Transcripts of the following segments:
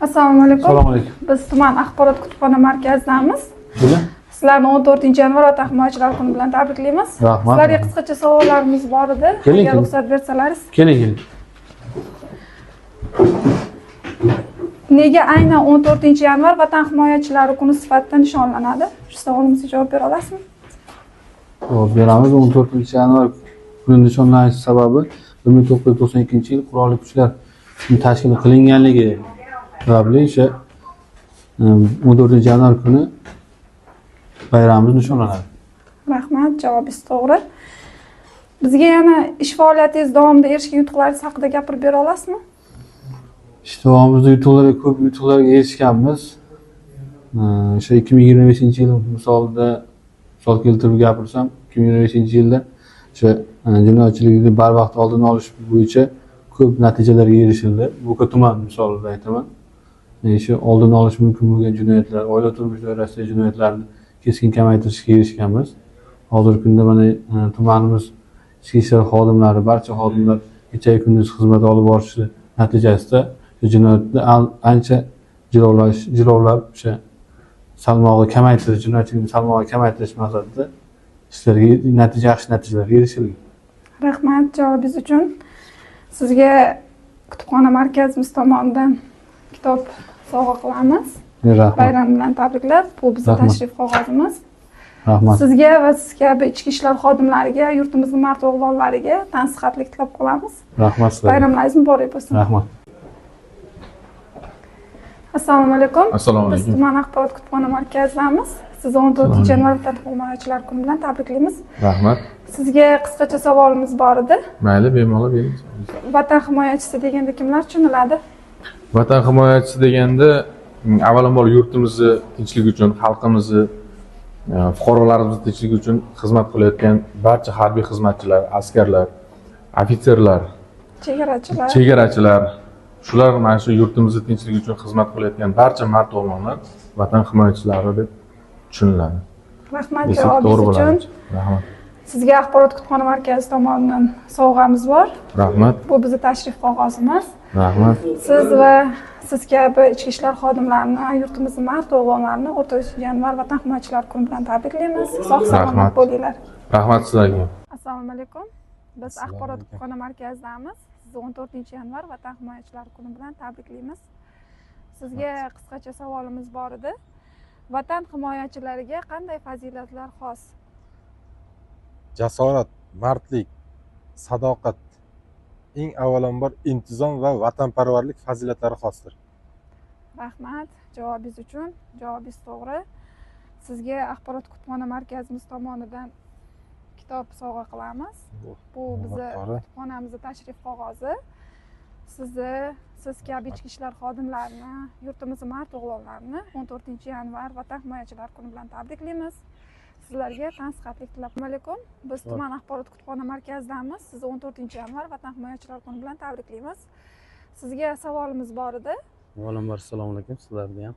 Assalomu alaykum. Assalomu alaykum. Biz tuman axborot kutubxona markazidamiz. Buni? Sizlarni 14-yanvar Vatan himoyachilar kuni bilan tabriklaymiz. Rahmat. Sizlarga qisqacha savollarimiz bor edi. Keling, Agar ruxsat bersangiz. Keling. Nega aynan 14-yanvar Vatan himoyachilari kuni sifatida nishonlanadi? Shu savolimizga javob bera olasizmi? Javob beramiz. 14-yanvar kuni nishonlanish sababi 1992-yil qurolli kuchlar tashkil qilinganligi sababli o'sha 14-yanvar kuni bayramimiz nishonlanadi. Rahmat, javobingiz to'g'ri. Bizga yana ish faoliyatingiz davomida erishgan yutuqlaringiz haqida gapirib bera olasizmi? Ish davomimizda ko'p yutuqlarga erishganmiz. O'sha 2025-yil misol keltirib gapirsam, 2025-yilda o'sha jinoyatchilikni barvaqt oldini olish bo'yicha ko'p natijalarga erishildi. Bo'ka tuman misolida aytaman. Shu oldini olish mumkin bo'lgan jinoyatlar, oila turmush doirasidagi jinoyatlarni keskin kamaytirishga erishganmiz. Hozirgi kunda mana tumanimiz ichki ishlar xodimlari, barcha xodimlar kecha kunduz xizmat olib borishi natijasida jinoyatni ancha jilovlab o'sha salmog'i kamaytirish, jinoyatchilikni salmog'i kamaytirish maqsadida yaxshi natijalarga erishilgan. Rahmat javobingiz uchun. Sizga kutubxona markazimiz tomonidan kitob sovg'a qilamiz. Rahmat. Bayram bilan tabriklab, bu bizning tashrif qog'ozimiz. Rahmat. Sizga va siz kabi ichki ishlar xodimlariga, yurtimizning mard o'g'lonlariga tansihatlik tilab qolamiz. Rahmat sizlarga. Bayramlaringiz muborak bo'lsin. Rahmat. Assalomu alaykum. Assalomu Biz alaykum. tuman axborot kutubxona markazidamiz. Sizni 14-yanvar Vatan himoyachilar kuni bilan tabriklaymiz. Rahmat. Sizga qisqacha savolimiz bor edi. Mayli, bemalol bering. Vatan himoyachisi deganda kimlar tushuniladi? Vatan himoyachisi deganda avvalambor yurtimizni tinchligi uchun, xalqimizni, fuqarolarimizni tinchligi uchun xizmat qilayotgan barcha harbiy xizmatchilar, askarlar, ofitserlar, Chegarachilar. shular mana shu yurtimizni tinchligi uchun xizmat qilayotgan barcha mard o'g'lonlar vatan himoyachilari deb tushuniladi. Rahmat Desak javobingiz to'g'ri uchun. bo'ladi. Rahmat. Sizga axborot kutubxona markazi tomonidan sovg'amiz bor. Rahmat. Bu bizning tashrif qog'ozimiz. Rahmat. Siz va siz kabi ichki ishlar xodimlarini, yurtimizning mard o'g'lonlarini 14-yanvar Vatan himoyachilari kuni bilan tabriklaymiz. Sog' salomat bo'linglar. Rahmat sizlarga. Assalomu alaykum. Biz axborot kutubxona markazidamiz. Sizni 14-yanvar Vatan himoyachilari kuni bilan tabriklaymiz. Sizga qisqacha savolimiz bor edi. Vatan himoyachilariga qanday fazilatlar xos? Jasorat, mardlik, sadoqat, eng avvalambor intizom va vatanparvarlik fazilatlari xosdir. Rahmat javobingiz uchun. Javobingiz to'g'ri. Sizga axborot kutubxona markazimiz tomonidan kitob sovg'a qilamiz. Bu bizning kutubxonamizning tashrif qog'ozi. Siz kabi ichki ishlar xodimlarini, yurtimizning mard o'g'lonlarini 14-yanvar Vatan himoyachilari kuni bilan tabriklaymiz. Sizlarga tansihatlik tilab alaykum. Biz tuman axborot kutubxona markazidamiz. Sizni 14-yanvar Vatan himoyachilari kuni bilan tabriklaymiz. Sizga savolimiz bor edi. Avvalambor assalomu alaykum sizlarga ham.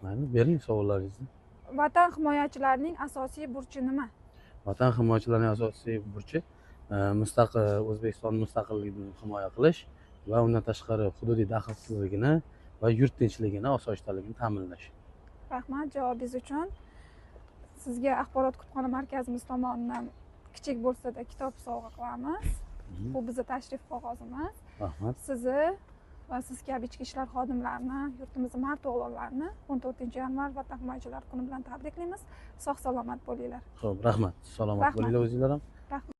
Mayli, bering savollaringizni. Vatan himoyachilarining asosiy burchi nima? Vatan himoyachilarining asosiy burchi O'zbekiston mustaqilligini himoya qilish va undan tashqari hududiy daxlsizligini va yurt tinchligini, osoyishtaligini ta'minlash. Rahmat javobingiz uchun. Sizga axborot kutubxona markazimiz tomonidan kichik bo'lsa-da kitob sovg'a qilamiz. Bu bizning tashrif qog'ozimiz. Rahmat. Sizni va siz kabi ichki ishlar xodimlarini, yurtimizning mard o'g'lonlarini 14-yanvar Vatan himoyachilari kuni bilan tabriklaymiz. Sog' salomat bo'linglar. Xo'p, rahmat. Salomat bo'linglar o'zinglar ham.